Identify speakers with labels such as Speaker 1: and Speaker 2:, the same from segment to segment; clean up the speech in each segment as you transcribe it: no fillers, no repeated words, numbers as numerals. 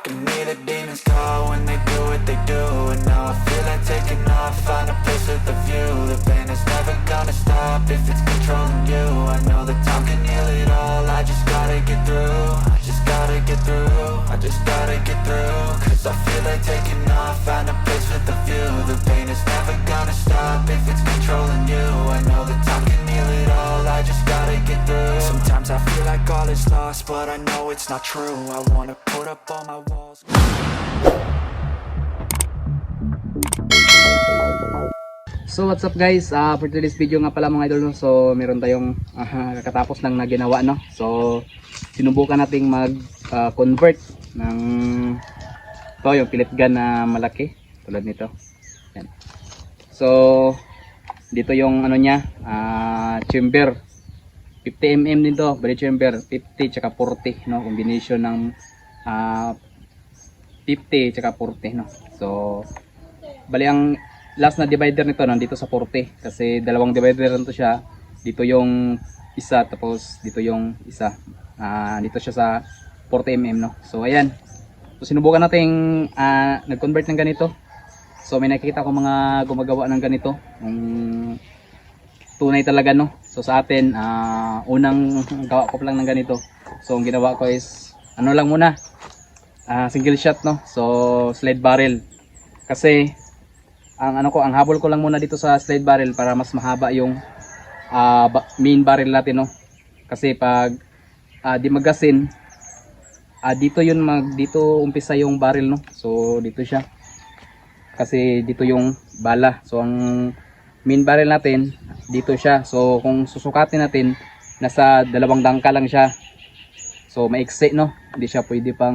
Speaker 1: can hear the demons call when they do what they do. And now I feel like taking off, find a place with a view. The pain is never gonna stop if it's controlling you. I know that time can heal it all, I just gotta get through. I just gotta get through, I just gotta get through. Cause I feel like taking off, find a place with a view. The pain is never gonna stop if it's controlling you. I know that time can heal it all, I just gotta get through. Sometimes I feel like all is lost, but I know it's not true. I wanna put up all my walls.
Speaker 2: So what's up guys, for today's video nga pala mga idol, no? So meron tayong kakatapos lang na ginawa, no? So sinubukan nating mag convert ng to, yung pellet gun na malaki tulad nito. Yan. So dito yung ano niya, chamber 50mm nito, body chamber 50 tsaka 40, no? Combination ng 50 tsaka 40, no? So bali ang last na divider nito nandito sa 40 kasi dalawang divider nito siya. Dito yung isa tapos dito yung isa. Dito siya sa 40mm, no. So ayan. So sinubukan nating nag-convert ng ganito. So may nakikita ko mga gumagawa ng ganito. Tunay talaga, no. So sa atin unang gawa ko lang ng ganito. So ang ginawa ko is ano lang muna. Single shot, no. So slide barrel. Kasi ang habol ko lang muna dito sa slide barrel para mas mahaba yung main barrel natin, no. Kasi pag di magasin, dito dito umpisa yung barrel, no. So dito siya. Kasi dito yung bala. So ang main barrel natin dito siya. So kung susukatin natin, nasa 2 dangka lang siya. So maiksi, no. Hindi siya pwede pang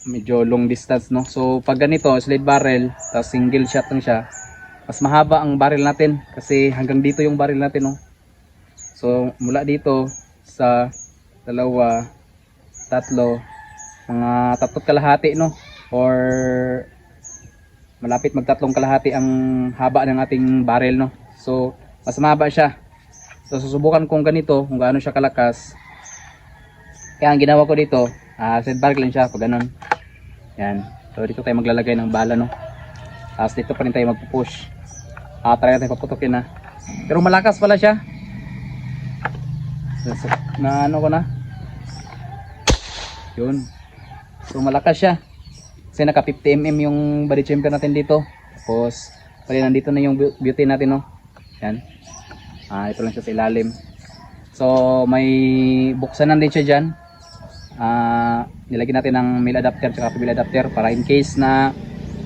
Speaker 2: medyo long distance, no. So pag ganito slide barrel tapos single shot lang siya, mas mahaba ang barrel natin kasi hanggang dito yung barrel natin, no. So mula dito sa 2, 3, mga 3 kalahati, no, or malapit mag 3 kalahati ang haba ng ating barrel, no. So mas mahaba siya. So susubukan kong ganito kung gaano siya kalakas. Kaya ang ginawa ko dito, slide barrel lang siya pag ganun. Yan. So dito tayo maglalagay ng bala, no. Tapos dito pa rin tayo magpupush. Try natin paputokin na. Pero malakas pala siya. So, na ano ko na. Yun. So malakas siya. Kasi naka 50mm yung body chamber natin dito. Tapos pali nandito na yung beauty natin, no. Yan. Ito lang siya sa ilalim. So may buksanan din siya dyan. Nilagyan natin ng male adapter at female adapter para in case na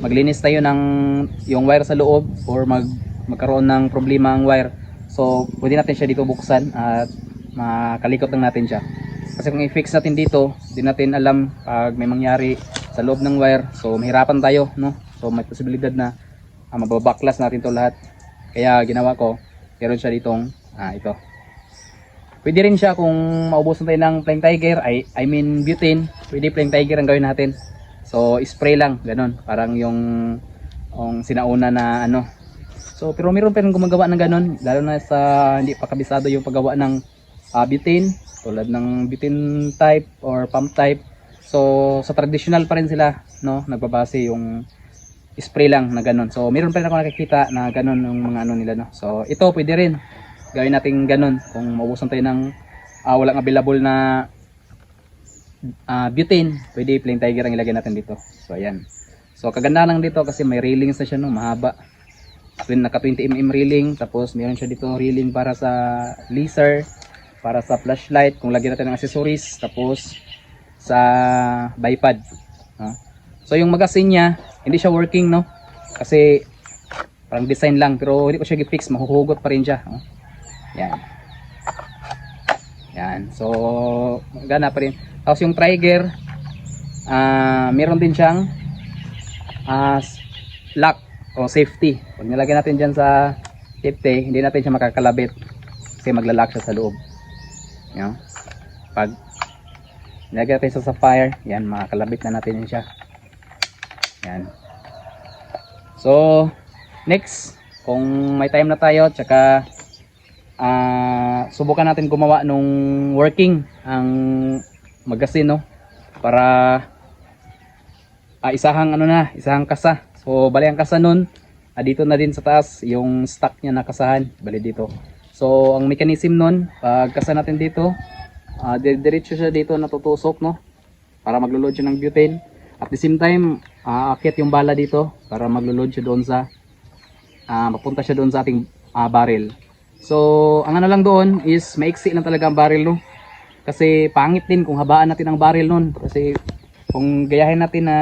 Speaker 2: maglinis tayo ng yung wire sa loob or magkaroon ng problema ang wire. So pwede natin siya dito buksan at makalikot lang natin siya. Kasi kung i-fix natin dito, hindi natin alam pag may mangyari sa loob ng wire. So mahirapan tayo, no. So may posibilidad na mababaklas natin to lahat. Kaya ginawa ko, meron siya ditong ito. Pwede rin siya kung maubusan tayo ng Flying Tiger, I mean butane, pwede Flying Tiger ang gawin natin. So spray lang, ganun, parang yung sinauna na ano. So pero meron pa rin gumagawa ng ganun, lalo na sa hindi pa kabisado yung paggawa ng butane, tulad ng butane type or pump type. So sa traditional pa rin sila, no, nagbabase yung spray lang na ganun. So meron pa rin ako nakikita na ganun yung mga ano nila, no. So ito pwede rin gawin natin ganun kung maubusan tayo ng walang available na butane, pwede Flying Tiger ang ilagay natin dito. So ayan. So kagandahan lang dito kasi may railings na siya, no, mahaba. Naka 20mm railing, tapos meron siya dito railing para sa laser, para sa flashlight kung lagyan natin ng accessories, tapos sa bipod. So yung magazine niya hindi siya working, no, kasi parang design lang, pero hindi ko siya i-fix, mahuhugot pa rin siya. Yan. Yan. So gana pa rin. Tapos yung trigger, meron din siyang lock o safety. Pag nilagay natin dyan sa safety, hindi natin siya makakalabit kasi maglalak siya sa loob. Yan. Pag nilagay natin sa fire, yan, makakalabit na natin siya. Yan. So next, kung may time na tayo, tsaka subukan natin gumawa nung working ang magazine, no. para isahang ano na, isahang kasa. So bali ang kasa nun, dito na din sa taas yung stock niya na kasahan, bali dito. So ang mechanism nun, pag kasa natin dito, diretso siya dito natutusok, no, para maglo-load siya ng butane. At the same time, aakyat yung bala dito para maglo-load siya doon sa mapunta siya doon sa ating barrel. So ang ano lang doon is maiksi lang talaga ang barrel, no, kasi pangit din kung habaan natin ang barrel nun, kasi kung gayahin natin na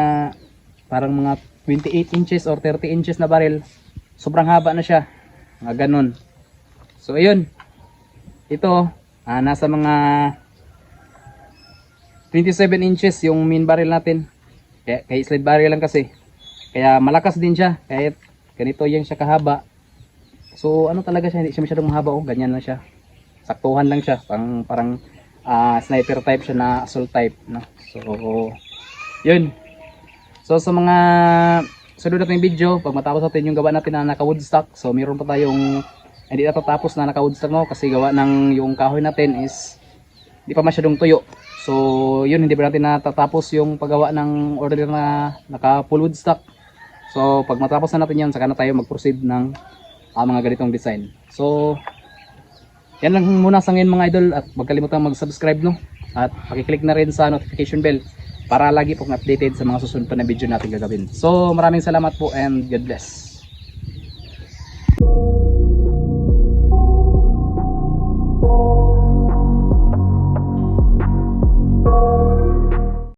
Speaker 2: parang mga 28 inches or 30 inches na barrel, sobrang haba na siya, mga ganun. So ayun, ito nasa mga 27 inches yung main barrel natin, kaya slide barrel lang kasi, kaya malakas din siya kahit ganito yung siya kahaba. So ano talaga siya, hindi siya masyadong mahaba, ganyan lang siya, saktuhan lang siya, parang sniper type siya na assault type, no? So yun. So sa mga sunod natin video, pag matapos natin yung gawa natin na naka woodstock, so meron pa tayong hindi natatapos na naka woodstock, no, kasi gawa ng yung kahoy natin is hindi pa masyadong tuyo. So yun, hindi pa natin natatapos yung paggawa ng order na naka full woodstock. So pag matapos na natin yan, saka na tayo mag-proceed ng mga ganitong design. So yan lang muna sa ngayon mga idol, at huwag kalimutan mag-subscribe, no, at pakiclick na rin sa notification bell para lagi pong updated sa mga susunod pa na video natin gagawin. So maraming salamat po and God bless.